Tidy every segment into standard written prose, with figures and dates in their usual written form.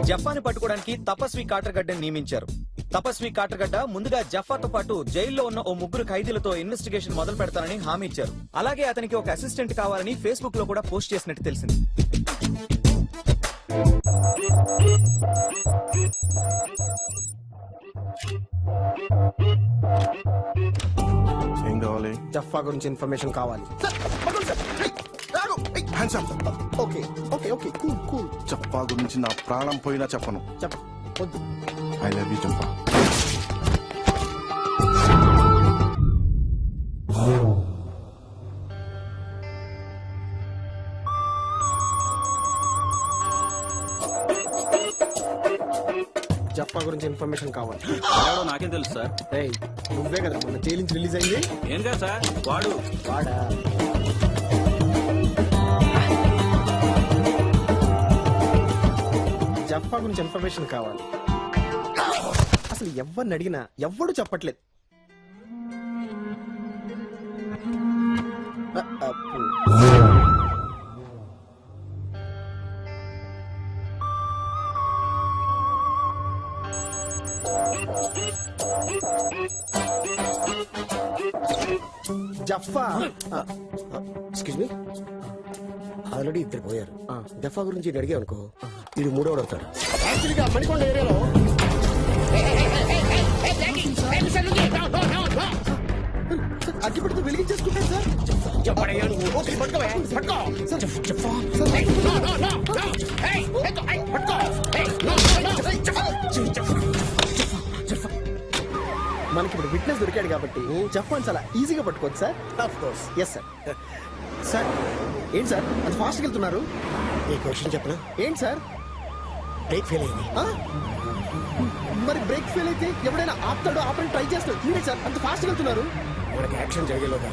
జఫాని పట్టుకోవడానికి తపస్వి కాటర్గడ్డని నియమించారు. తపస్వి కాటర్గడ్డ ముందుగా జఫాతో పాటు జైల్లో ఉన్న ఓ ముగ్గురు ఖైదీలతో ఇన్వెస్టిగేషన్ మొదలు పెడతానని హామీ ఇచ్చారు. అలాగే అతనికి ఒక అసిస్టెంట్ కావాలని ఫేస్బుక్ లో కూడా పోస్ట్ చేసినట్టు తెలిసింది. ఏం కావాలి? జఫా గురించి ఇన్ఫర్మేషన్ కావాలి. Okay okay okay cool cool. చెప్పా గురించి నా ప్రాణం పోయినా చెప్పను. చెప్ప వద్దు. ఐ లవ్ యూ చెప్పా. జఫా గురించి ఇన్ఫర్మేషన్ కావాలి. నాకేం తెలుసు సార్. ఏయ్, నువ్వే కదా మొన్న జైలు నుంచి రిలీజ్ అయింది. ఏం కదా సార్ వాడు వాడా? జఫా గురించి ఇన్ఫర్మేషన్ కావాలి. అసలు ఎవరిని అడిగినా ఎవ్వడు చెప్పట్లేదు. జఫా ఎక్స్క్యూజ్ మీ, ఆల్రెడీ ఇద్దరు పోయారు. జఫా గురించి ఇది అడిగా అనుకో, ఇది మూడోడు అవుతాడు. యాక్చువల్గా మణికొండ ఏరియాలో అగ్గిపెడితో వెలిగించేసుకుంటాను సార్. మనకి ఇప్పుడు విట్నెస్ దొరికాడు కాబట్టి జఫాన్ చాలా ఈజీగా పట్టుకోవచ్చు sir. Of course. Yes sir. Sir ఏంటి సార్ అంత ఫాస్ట్గా వెళ్తున్నారు? ఈ క్వశ్చన్ చెప్పనా? ఏంటి సార్? బ్రేక్ ఫెయిల్ అయింది. మరి బ్రేక్ ఫెయిల్ అయితే ఎవడైనా ఆపుతాడో ఆపని ట్రై చేస్తాడు. మీరే సార్ అంత ఫాస్ట్గా వెళ్తున్నారు. మనకి యాక్షన్ జరిగేలోగా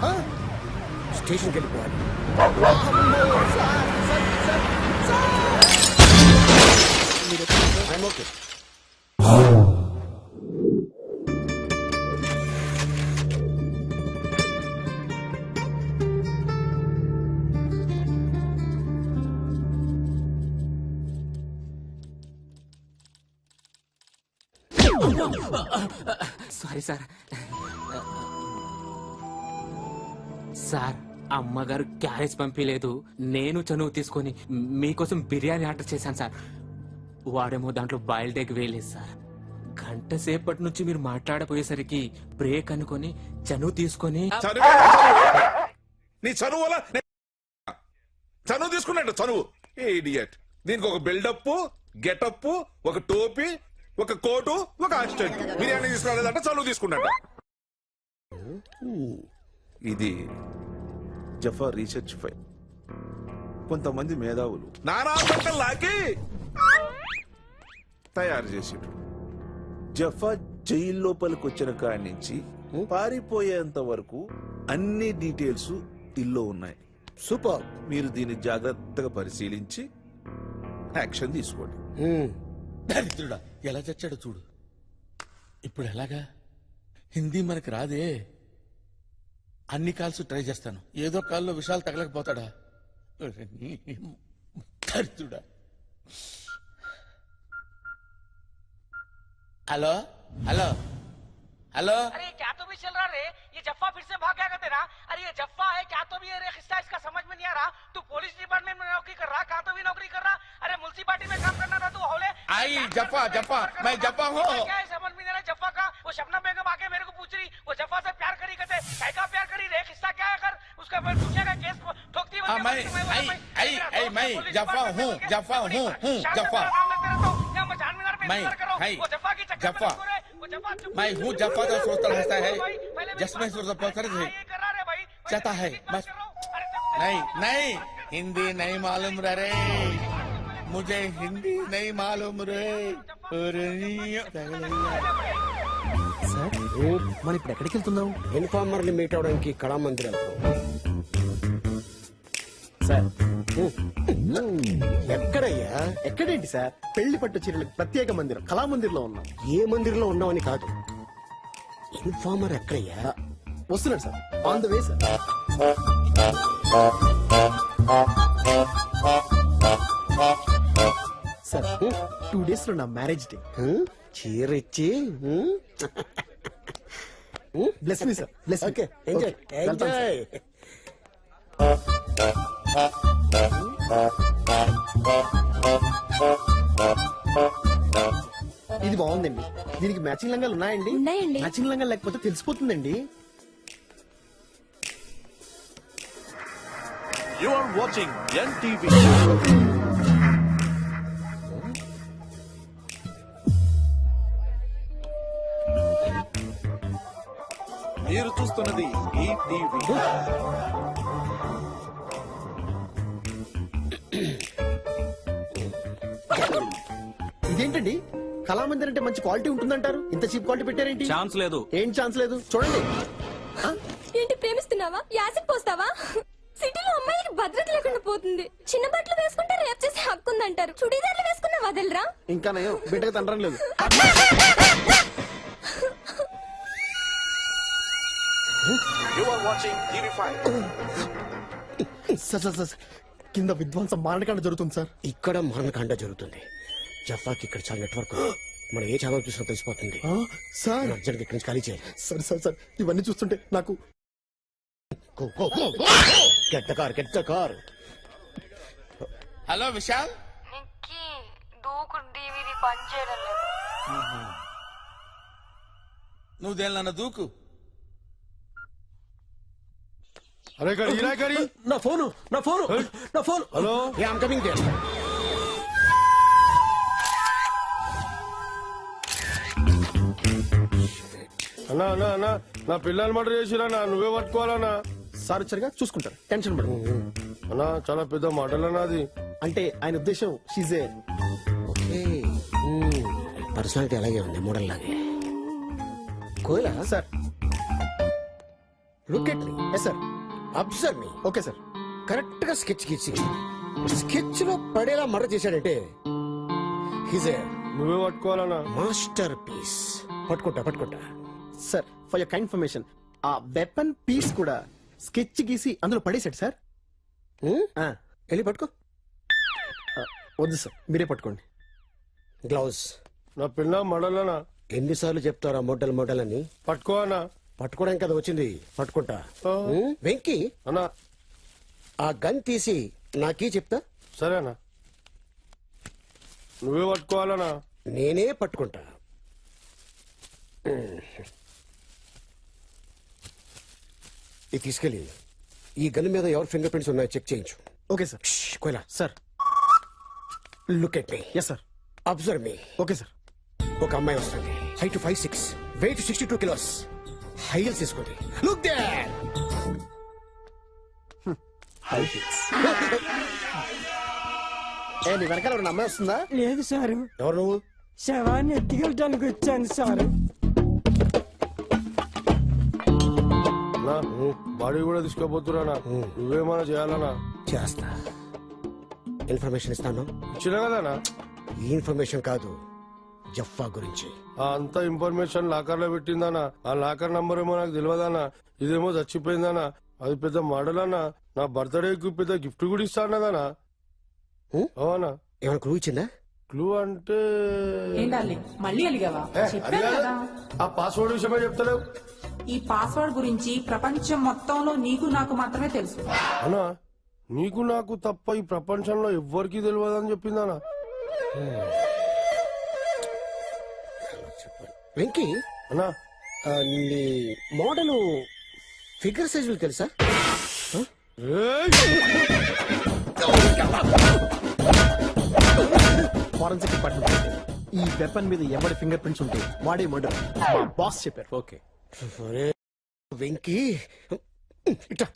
స్టేషన్కి వెళ్ళిపోవాలి. I'm okay. Sorry sir. Sir అమ్మగారు క్యారేజ్ పంపించలేదు. నేను చనువు తీసుకొని మీకోసం బిర్యానీ ఆర్డర్ చేశాను సార్. వాడేమో దాంట్లో బాయిల్డ్ ఎగ్ వేయలేదు సార్. గంట సేపటి నుంచి మీరు మాట్లాడపోయేసరికి బ్రేక్ అనుకొని చనువు తీసుకొని నీ చనువు వల్ల చనువు తీసుకున్నాడు. చనువు ఇడియట్. దీనికి ఒక బిల్డప్, గెటప్, ఒక టోపీ, ఒక కోటు, ఒక అసిస్టెంట్. బిర్యానీ తీసుకురాలేదంటే చనువు తీసుకున్నట్ట. ఇది జఫా రీసెర్చ్ ఫైల్. కొంతమంది మేధావులు నానా లాకి తయారు చేసిండ్రు. జఫా జైలు లోపలికి వచ్చిన కాడి నుంచి పారిపోయేంత వరకు అన్ని డీటెయిల్స్ ఇల్లో ఉన్నాయి. సూపర్. మీరు దీన్ని జాగ్రత్తగా పరిశీలించి యాక్షన్ తీసుకోండి. దరిద్రుడా ఎలా చచ్చాడు చూడు. ఇప్పుడు ఎలాగా? హిందీ మనకి రాదే. అన్ని కాల్స్ ట్రై చేస్తాను. ఏదో కాల్లో విషయాలు తగలకపోతాడా? దరిద్రుడా. Hello hello hello. अरे क्या तो भी चल रहा रे? ये जफ्फा फिर से भाग गया क्या तेरा? अरे ये जफ्फा है क्या तो भी है रे? खिस्सा इसका समझ में नहीं आ रहा. तू पुलिस डिपार्टमेंट में नौकरी कर रहा, कहाँ तो भी नौकरी कर रहा. अरे मुल्सिपालिटी में काम करना था तू हौले. आई जफ्फा जफ्फा मैं जफ्फा हूँ. क्या है समझ में नहीं आ रहा जफ्फा का? वो शबनम बेगम आके मेरे को पूछ रही वो जफ्फा से प्यार करी कहते काय का प्यार करी रे? खिस्सा क्या है कर उसका पूछने का केस ठोकती मैं जफ्फा हूँ जफ्फा हूँ जफ्फा. मैं जफ्फा मैं हूँ जफ्फा. तो सोचता रहता है जिसमें चाहता है बस. नहीं नहीं हिंदी नहीं मालूम रे. मुझे हिंदी नहीं मालूम रे. సార్ మనం ఇప్పుడు ఎక్కడికి వెళ్తున్నాం? ఇన్ఫార్మర్ ని మీట్ అవడానికి కళామందిర్ వెళ్తాం. సార్ ఎక్కడయ్యా? ఎక్కడేంటి సార్? పెళ్లి పట్టు చీరలకు ప్రత్యేక మందిరం కళామందిర్లో ఉన్నాం. ఏ మందిరంలో ఉన్నామని కాదు, ఇన్ఫార్మర్ ఎక్కడయ్యా? వస్తున్నాడు sir. On the way sir. Sir 2 days లో నా మ్యారేజ్ డే. చీర ఇచ్చి bless me sir, bless. Okay enjoy enjoy. ఇది బాగుందండి. దీనికి మ్యాచింగ్ లంగాలు ఉన్నాయండి? ఉన్నాయండి. మ్యాచింగ్ లంగాలు లేకపోతే తెలిసిపోతుందండి. You are watching NTV. మీరు చూస్తున్నది ఈ టీవీ. ఇదేంటండి, కళామందిర్ అంటే మంచి క్వాలిటీ ఉంటుందంటారు, ఇంత చీప్ క్వాలిటీ పెట్టారేంటి? ఛాన్స్ లేదు. ఏం ఛాన్స్ లేదు, చూడండి. ఏంటి ప్రేమిస్తున్నావా? యాసిడ్ పోస్తావా? సిటీలో అమ్మాయిలకి భద్రత లేకుండా పోతుంది. చిన్న బట్టలు వేసుకుంటే రేప్ చేసే హక్కు ఉందంటారు. చుడీదార్లు వేసుకున్నా వదలరా? ఇంకా నయం, బిడ్డగా తండ్రం లేదు. You are watching TV5. Sir sir sir, కింద విధ్వంసం మారణకాండ జరుగుతుంది సార్. ఇక్కడ మరణకాండ జరుగుతుంది. జఫాకి ఇక్కడ చాలా నెట్వర్క్ ఉంది. మనం ఏ ఛానల్ చూసినా తెలిసిపోతుంది. సార్ అర్జెంట్ ఇక్కడి నుంచి ఖాళీ చేయాలి. సార్ సార్ సార్, ఇవన్నీ చూస్తుంటే నాకు get the car, get the car. Hello Vishal, దూకు డివిడి పని చేయడం లేదు. నువ్వు దేనిలన్నా దూకు. అరే కరీ ఇరా కరీ. నా ఫోను, నా ఫోను, నా phone. Hello. I'm coming there. అన్నా అన్నా అన్నా, నా పిల్లలు మర్డర్ చేసిరన్నా, నువ్వే పట్టుకోవాలన్నా. సార్ వచ్చారుగా, చూసుకుంటారు, టెన్షన్ పడదు. అన్నా చాలా పెద్ద మర్డర్ అన్నా అది. అంటే ఆయన ఉద్దేశం షీజే. పర్సనాలిటీ అలాగే ఉంది, మోడల్ లాగే. Koyala sir look at me, yes sir. Observe me. Okay sir. Correct గా స్కెచ్ గీసి స్కెచ్ లో పడేలా మర్డర్ చేశాడంటే హిజ్ ఏ నువ్వే పట్టుకోవాలన్నా. Master piece. పట్టుకుంటా పట్టుకుంటా. Sir for your kind information, ఆ వెపన్ పీస్ కూడా స్కెచ్ గీసి అందులో పడేశాడు సార్. వెళ్ళి పట్టుకో. వద్దు సార్, మీరే పట్టుకోండి. గ్లౌజ్. నా పిల్ల మర్డర్ అన్నా. ఎన్నిసార్లు చెప్తారా మోడల్ మోడల్ అని? పట్టుకో అన్నా. పట్టుకోవడానికి కదా వచ్చింది, పట్టుకుంటా. వెంకీ, అన్నా ఆ గన్ తీసి నాకీ చెప్తా. సరే అన్నా, నువ్వే పట్టుకోవాలన్నా. నేనే పట్టుకుంటా. ఇది తీసుకెళ్ళి ఈ గన్ మీద ఎవరి ఫింగర్ ప్రింట్స్ ఉన్నాయో చెక్ చేయించు. Okay sir. Koyala, sir. Look at me. Yes sir. Observe me. Okay sir. ఒక అమ్మాయి వస్తుంది, height 5'6", weight 62 kilos, high heels తీసుకుంది. Look there. నీ వెనకాల ఉన్న అమ్మాయి వస్తుందా? లేదు సారు, ఎవరు నువ్వు? శవాన్ని ఎత్తుకెళ్ళడానికి వచ్చాను సారు. అన్నా బాడీ కూడా తీసుకోపోతున్నా, నువ్వేమన్నా చేయాలన్నా? చేస్తా. ఇన్ఫర్మేషన్ ఇస్తాను. ఇచ్చిన కదనా? ఈ ఇన్ఫర్మేషన్ కాదు, జఫ్ఫా గురించి. ఆ అంత ఇన్ఫర్మేషన్ లాకర్ లో పెట్టిందనా? ఆ లాకర్ నంబర్ ఏమో నాకు తెలియదన్నా. ఇదేమో చచ్చిపోయిందనా. అది పెద్ద మోడల్ అన్నా. నా బర్త్డేకి పెద్ద గిఫ్ట్ కూడా ఇస్తానదనా. అవునా? ఏమైనా క్లూ ఇచ్చిందా? క్లూ అంటే మళ్ళీ అలిగావా? అది కాదు. ఆ పాస్వర్డ్ విషయమే చెప్తలేవు. ఈ పాస్వర్డ్ గురించి ప్రపంచం మొత్తంలో నీకు నాకు మాత్రమే తెలుసు. అన్నా నీకు నాకు తప్ప ఈ ప్రపంచంలో ఎవ్వరికీ తెలియదని చెప్పిందనా? వెంకీ, అన్నా నీ మోడల్ ఫిగర్ సైజులు తెలుసా? ఫారెన్సిక్ డిపార్ట్మెంట్ ఈ వెపన్ మీద ఎవరి ఫింగర్ ప్రింట్స్ ఉంటే వాడే మర్డర్. మా బాస్ చెప్పారు. ఓకే. వెంకీ, ఇట్లా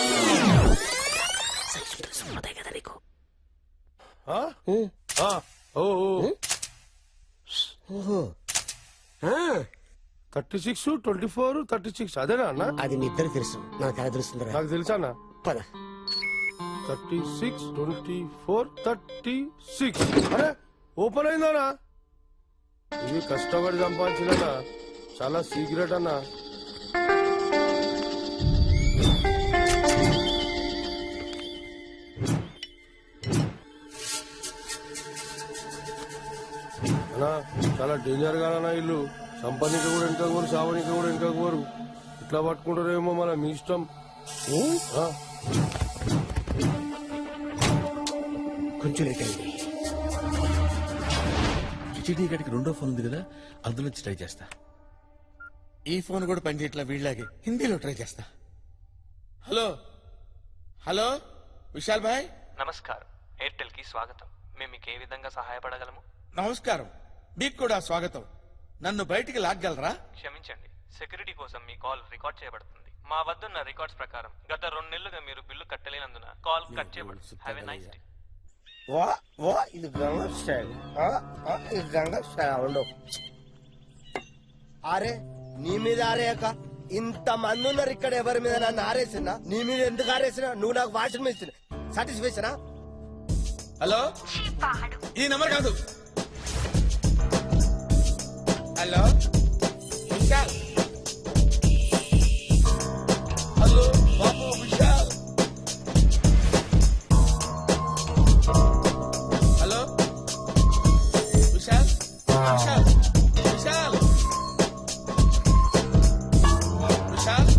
కదా నీకు. ఆ? ఆ, ఓ 36, 24, 36 అదేనా అన్నా? అది మీ ఇద్దరు తెలుసు, నాకు ఎలా తెలుస్తుందిరా? నాకు తెలుసా అన్నా? పద. 36, 24, 36. అరే ఓపెన్ అయిందనా? ఇది కష్టపడి సంపాదించినా, చాలా సీక్రెట్ అన్నా. అన్నా చాలా డేంజర్ గా ఇల్లు. సంపనికి కూడా వెనక కోరు, సావనికి కూడా వెనక కోరు. ఇట్లా పట్టుకుంటారేమో మన మీ ఇష్టం. ఆ? కొంచెం లేట్ అయింది. హెచ్డి గడికి రెండో ఫోన్ ఉంది కదా, అందులోంచి ట్రై చేస్తా. ఈ ఫోన్ కూడా పనిచేయట్లా, వీళ్ళలాగే హిందీలో ట్రై చేస్తా. హలో హలో విశాల్ భాయ్. నమస్కారం, ఎయిర్టెల్ కి స్వాగతం. మేము మీకు ఏ విధంగా సహాయపడగలము? నమస్కారం, మీకు కూడా స్వాగతం. నన్ను బయటికి లాగ్గలరా? క్షమించండి, సెక్యూరిటీ కోసం మీ కాల్ రికార్డ్ చేయబడుతుంది. మా వద్దున్న రికార్డ్స్ ప్రకారం గత 2 నెలలుగా మీరు బిల్లు కట్టలేనందున కాల్ కట్ చేయబడుతుంది. Have a nice day. ఇది గంగా స్టైల్. ఇది గంగా స్టైల్ ఉండవు. అరే నీ మీద ఆరేయక ఇంత మంది ఉన్నారు ఇక్కడ, ఎవరి మీద నన్ను ఆరేసినా? నీ మీద ఎందుకు ఆరేసినా? నువ్వు నాకు వాషింగ్ మెషిన్ సాటిస్ఫాక్షనా? హలో, ఈ నెంబర్ కాదు. హలో విశాల్. హలో బాబు విశాల్. హలో విశాల్. విశాల్ విశాల్ విశాల్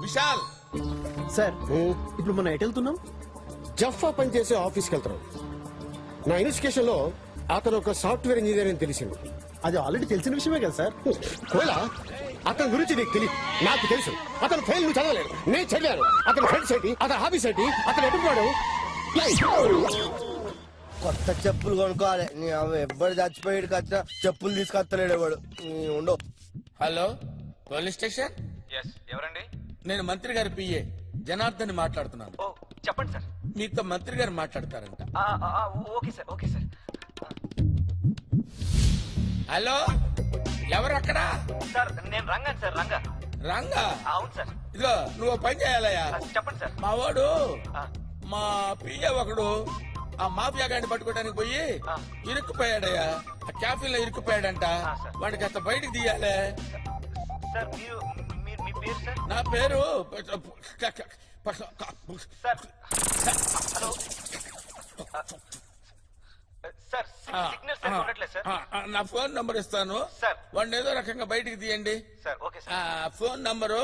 విశాల్. సార్ ఇప్పుడు మనం ఎటు వెళ్తున్నాం? జఫ్ఫా పనిచేసే ఆఫీస్కి వెళ్తున్నాం. నా ఇన్వెస్టిగేషన్ లో అతను ఒక సాఫ్ట్వేర్ ఇంజనీర్ అని తెలిసింది. అది ఆల్రెడీ తెలిసిన విషయమే కదా సార్. కోలా, అతని గురించి నీకు తెలియదు, నాకు తెలుసు. అతను ఫైల్ నువ్వు చదవలేదు, నేను చదివాను. అతని ఫ్రెండ్స్ ఏంటి, అతని హాబీస్ ఏంటి, అతను ఎటుకున్నాడు. కొత్త చెప్పులు కొనుక్కోవాలి. నీ ఎవ్వరు చచ్చిపోయాడు కదా, చెప్పులు తీసుకొస్తలేడు ఎవడు. ఉండవు. Hello police station. ఎస్, ఎవరండి? నేను మంత్రి గారి పిఏ జనార్దన్ మాట్లాడుతున్నాను. ఓ చెప్పండి సార్. మీతో మంత్రి గారు మాట్లాడతారంట. Okay sir, okay sir. Hello, ఎవరు అక్కడ? సార్ నేను రంగాను సార్. రంగా? అవును సార్. ఇదిగో నువ్వు పని చేయాలయ్యా. చెప్పండి సార్. మా వాడు, మా పిఏ ఒకడు ఆ మాఫియా గాడిని పట్టుకోవడానికి పోయి ఇరుక్కుపోయాడయ్యా. ఆ క్యాఫీలో ఇరుక్కుపోయాడంట. వాడికి అంత బయటికి తీయాలే. సార్ మీ పేరు సార్? నా పేరు sir hello sir, signal sir ఉండట్లేదు సార్. నా ఫోన్ నంబర్ ఇస్తాను సార్. వాడిని ఏదో రకంగా బయటికి తీయండి sir. Okay sir. Phone number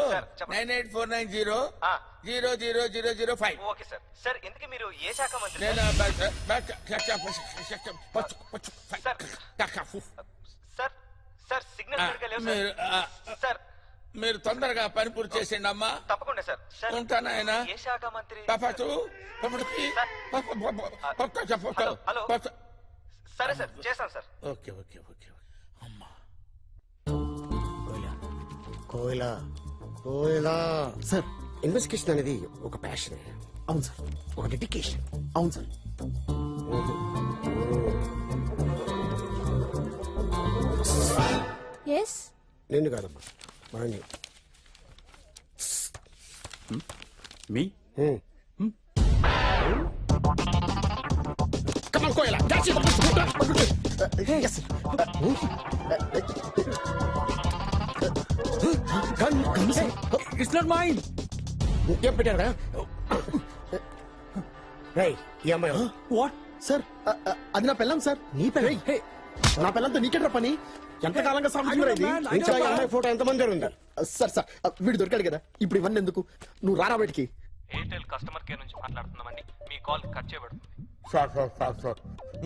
9849000005. Okay sir. Sir ఇంతకీ మీరు ఏ శాఖ మంత్రి? నేను సార్ సార్ సిగ్నల్ సరిగ్గా లేవు సార్. మీరు తొందరగా పని పూర్తి చేసేయండి అమ్మా. తప్పకుండా సార్. సార్ ఉంటాను ఆయన. ఏ శాఖ మంత్రి? హలో సరే సార్, చేస్తాను సార్. ఓకే ఓకే ఓకే అమ్మా. కోయిలా కోయిలా సార్ ఇన్వెస్టిగేషన్ అనేది ఒక ప్యాషన్. అవును సార్. ఒక డెడికేషన్. అవును సార్. ఎస్ నిన్ను కాదమ్మా, వాణ్ణి. మీ Come on, Koila, catch it! Yes, sir. Gun, sir. It's not mind. ఏం పెట్టారు కదా? రేయ్, ఈ అమ్మాయి వాట్ సార్? అది నా పెళ్ళం సార్. నీ పెళ్ళం? నా పెళ్ళంతో నీకెట్రా పని? ఎంతకాలంగా సాగుతున్నారా ఇది? ఇంకా ఈ అమ్మాయి ఫోటో ఎంతమంది దగ్గర ఉంది? సార్ సార్ వీడు దొరికాడు కదా, ఇప్పుడు ఇవన్నీ ఎందుకు? నువ్వు రారా బయటికి. ఎయిర్టెల్ కస్టమర్ కేర్ నుంచి మాట్లాడుతున్నామండి. మీ కాల్ కట్ చేయబడుతుంది. సార్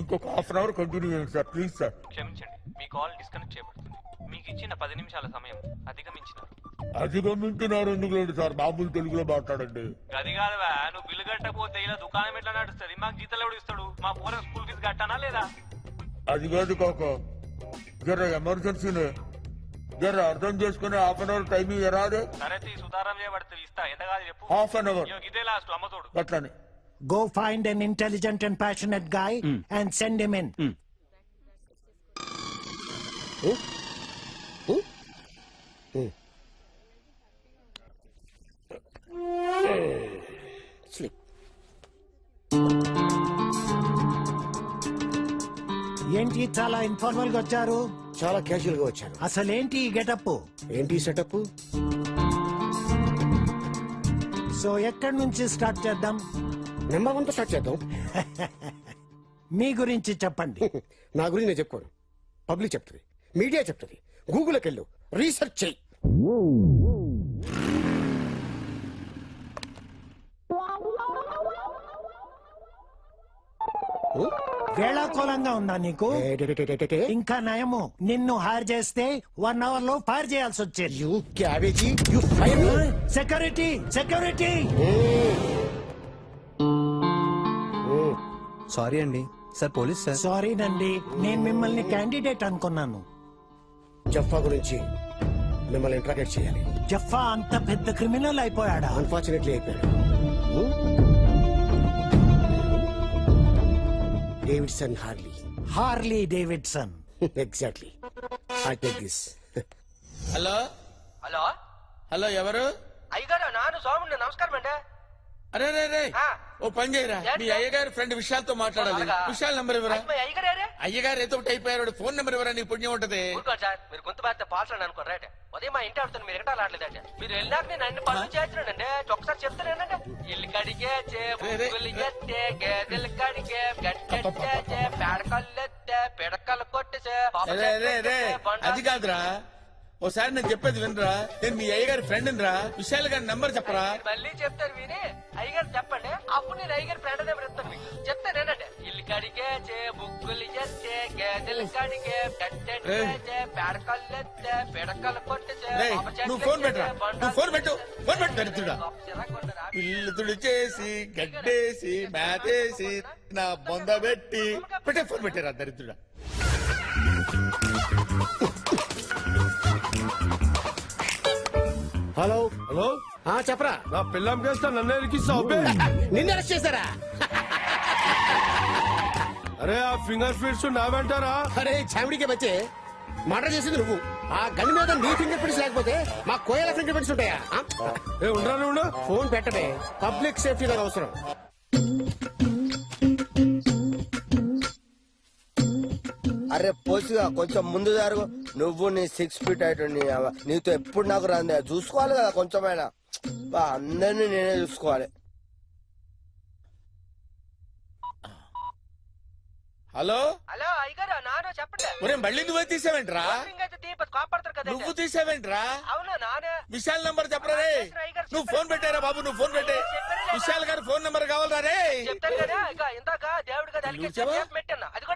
ఇంకొక హాఫ్ అన్ అవర్ కంటిన్యూ చేయండి సార్, ప్లీజ్ సార్. క్షమించండి, మీ కాల్ డిస్కనెక్ట్ చేయబడుతుంది. మీకు ఇచ్చిన 10 నిమిషాల సమయం అధిగమించినారు. అధిగమించినారు ఎందుకు లేదు సార్, మామూలు తెలుగులో మాట్లాడండి. అది కాదువా, నువ్వు బిల్లు కట్టకపోతే ఇలా దుకాణం ఎట్లా నడుస్తుంది? మాకు జీతాలు ఎవడు ఇస్తాడు? మా పోర స్కూల్ ఫీజు కట్టానా లేదా? అది కాదు కాక, జర ఎమర్జెన్సీనే, జర అర్థం చేసుకుని హాఫ్ అన్ అవర్ టైం ఇరాదే. సరే సుతారం చేయబడుతుంది, ఇస్తా. ఎంత కాదు చెప్పు. హాఫ్ అన్ అవర్ ఇదే లాస్ట్ అమ్మతోడు. అట్లానే. Go find an intelligent and passionate guy and send him in. Sleep. ఏంటి చాలా ఇన్ఫార్మల్ గా వచ్చారు? చాలా క్యాజువల్ గా వచ్చాను. అసలేంటి ఈ గెటప్? ఏంటి సెటప్? సో ఎక్కడి నుంచి స్టార్ట్ చేద్దాం? నెంబర్ 1 తో స్టార్ట్ చేద్దాం. మీ గురించి చెప్పండి. నా గురించి నేను చెప్పుకోను, పబ్లిక్ చెప్తుంది, మీడియా చెప్తుంది. గూగుల్కి వెళ్ళు, రీసెర్చ్ చెయ్యి. వేళాకోళంగా ఉందా నీకు? ఇంకా నయము, నిన్ను హైర్ చేస్తే 1 hour లో ఫైర్ చేయాల్సి వచ్చేది. You cabbage, you fire me. Security, security. Sorry అండి సార్, పోలీస్ సార్. సారీనండి, నేను మిమ్మల్ని క్యాండిడేట్ అనుకున్నాను. జఫా గురించి మిమ్మల్ని ఇంట్రాగేట్ చేయాలి. జఫా అంత పెద్ద క్రిమినల్ అయిపోయాడా? అన్ఫార్చునేట్లీ అయిపోయాడు. Davidson Harley. Harley Davidson. Exactly. I take this. Hello hello hello, ఎవరు? అయ్యగారు నాను సోముండి, నమస్కారం అండి. అరే రే రే, ఆ. ఓ పని చేయరా, మీ అయ్యగారి ఫ్రెండ్ విశాల్తో మాట్లాడాలి. అలాగా? విశాల్ నంబర్ ఇవ్వరా? అయ్యగారే అయ్యగారు ఏదో ఒకటి అయిపోయారు, ఫోన్ నెంబర్ ఇవ్వరా, నీ పుణ్యం ఉంటది. ఊరుకోండి సార్, మీరు గొంతు బాధితే పాల్సండి అనుకోరు రైట్. ఉదయం మా ఇంటి ఆడుతుంది, మీరు ఎక్కడ ఆడలేదంటే మీరు వెళ్ళాక నేను అన్ని పనులు చేస్తున్నానండి. ఒకసారి చెప్తానేనండి. ఇల్లు కడిగే బుక్కులు ఎత్తే, గేదెలు కడిగే, గట్టెట్టే, పేడకల్లెత్తే, పిడకలు కొట్టేసే, రే రే రే, అది కాదురా, ఓసారి నేను చెప్పేది వినరా. నేను మీ అయ్యగారి ఫ్రెండ్ రా, విశాల్ గారి నంబర్ చెప్పరా. మళ్ళీ చెప్తారు విని అయ్యగారు చెప్పండి, అప్పుడు నేను అయ్యగారి ఫ్రెండ్ నెంబర్ ఇస్తాను మీకు. చెప్తానేనండి. ఇల్లు కడిగే బుక్కులు ఎత్తే, గేదెలు కడిగే, గట్టెట్టే, పేడకల్లెత్తే, పిడకలు కొట్టేసే, రేయ్, నువ్వు ఫోన్ పెట్టరా, నువ్వు ఫోన్ పెట్టు, ఫోన్ పెట్టు దరిద్రుడా. ఇల్లు తుడిచేసి, గడ్డేసి, మేతేసి, నా బొంద పెట్టి పెట్టే, ఫోన్ పెట్టారా దరిద్రుడా. హలో హలో, చెప్పరా. నా పిల్లం కేస్తా నన్ను ఎరికిస్తావు అబ్బే. నిన్ను అరెస్ట్ చేశారా? అరే ఆ ఫింగర్ ప్రింట్స్ నావంటారా? అరే చావిడికే బచ్చే, మర్డర్ చేసింది నువ్వు. ఆ గన్ మీద నీ ఫింగర్ ప్రింట్స్ లేకపోతే మా కోయల ఫింగర్ ప్రింట్స్ ఉంటాయా? ఏ ఉండరా ఉండు. ఫోన్ పెట్టడే, పబ్లిక్ సేఫ్టీ నాకు అవసరం. అరే పోసిగా కొంచెం ముందు జరుగు. నువ్వు నీ 6 feet అయిపోయి నీతో ఎప్పుడు నాకు రాంది, చూసుకోవాలి కదా కొంచెమైనా. అందరినీ నేనే చూసుకోవాలి. హలో హలో అయ్యగారు నాను చెప్పండి. ఒరే, మళ్ళీ నువ్వే తీసావేంట్రా? కాపాడతారు కదా. నువ్వు తీసావేంట్రా? అవును నానే. విశాల్ నంబర్ చెప్పరా రే. నువ్వు ఫోన్ పెట్టారా బాబు, నువ్వు ఫోన్ పెట్టే. విశాల్ గారి ఫోన్ నంబర్ కావాలరా రే. చెప్తాను కదా, ఇక ఇందాక దేవుడి కదా నువ్వు చెప్పవా? పెట్టాను అది కూడా